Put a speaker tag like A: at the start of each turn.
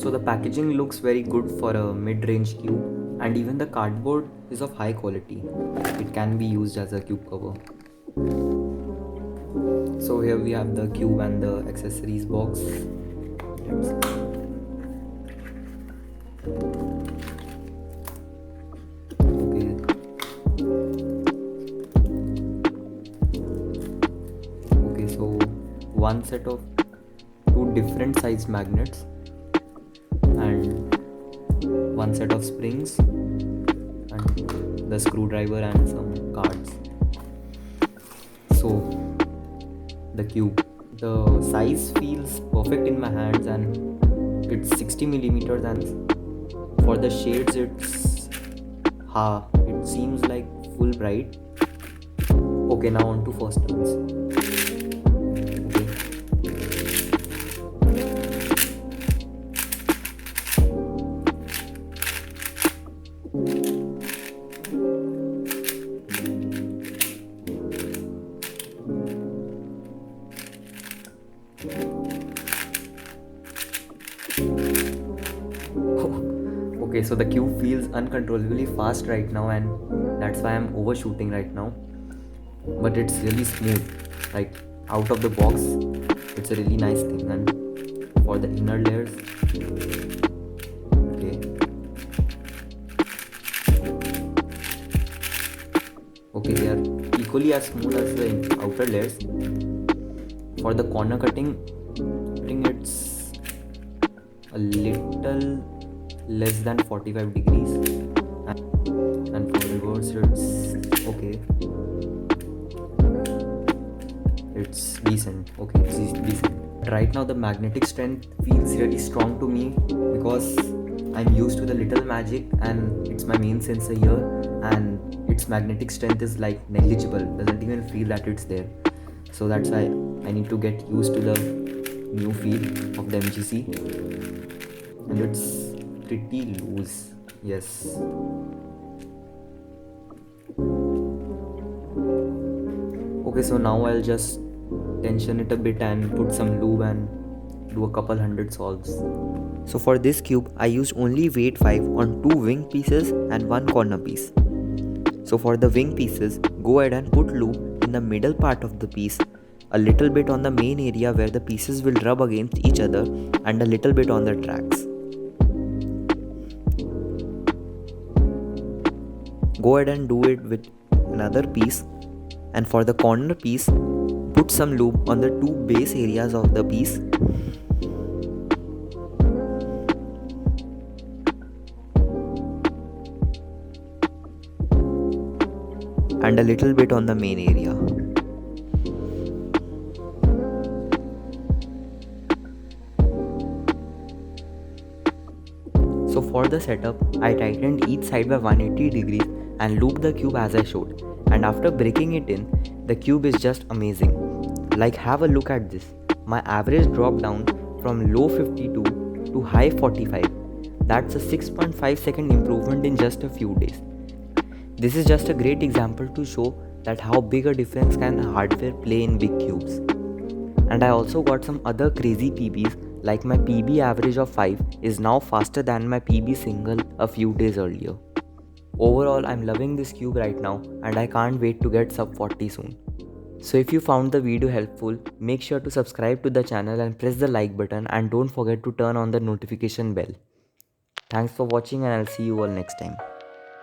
A: So the packaging looks very good for a mid-range cube, and even the cardboard is of high quality. It can be used as a cube cover. So here we have the cube and the accessories box. Let's see. Okay. Okay, so one set of two different size magnets and one set of springs and the screwdriver and some cards. So the cube, the size feels perfect in my hands and it's 60 millimeters, and for the shades it seems like full bright. Okay, now on to first turns. Okay, so the cube feels uncontrollably fast right now, and that's why I'm overshooting right now. But it's really smooth, like out of the box. It's a really nice thing. And for the inner layers, okay, they are equally as smooth as the outer layers. For the corner cutting, it's a little less than 45 degrees, and for reverse it's okay, it's decent. Right now the magnetic strength feels really strong to me because I'm used to the little magic and it's my main sensor here, and its magnetic strength is like negligible, doesn't even feel that it's there. So that's why I need to get used to the new feel of the MGC, and it's pretty loose. Yes. Okay, so now I'll just tension it a bit and put some lube and do a couple hundred solves. So for this cube, I used only weight 5 on 2 wing pieces and 1 corner piece. So for the wing pieces, go ahead and put lube in the middle part of the piece, a little bit on the main area where the pieces will rub against each other, and a little bit on the tracks. Go ahead and do it with another piece, and for the corner piece, put some lube on the 2 base areas of the piece. And a little bit on the main area. So for the setup, I tightened each side by 180 degrees and looped the cube as I showed. And after breaking it in, the cube is just amazing. Like, have a look at this. My average dropped down from low 52 to high 45. That's a 6.5 second improvement in just a few days. This is just a great example to show that how big a difference can hardware play in big cubes. And I also got some other crazy PBs, like my PB average of 5 is now faster than my PB single a few days earlier. Overall, I'm loving this cube right now, and I can't wait to get sub 40 soon. So if you found the video helpful, make sure to subscribe to the channel and press the like button, and don't forget to turn on the notification bell. Thanks for watching, and I'll see you all next time.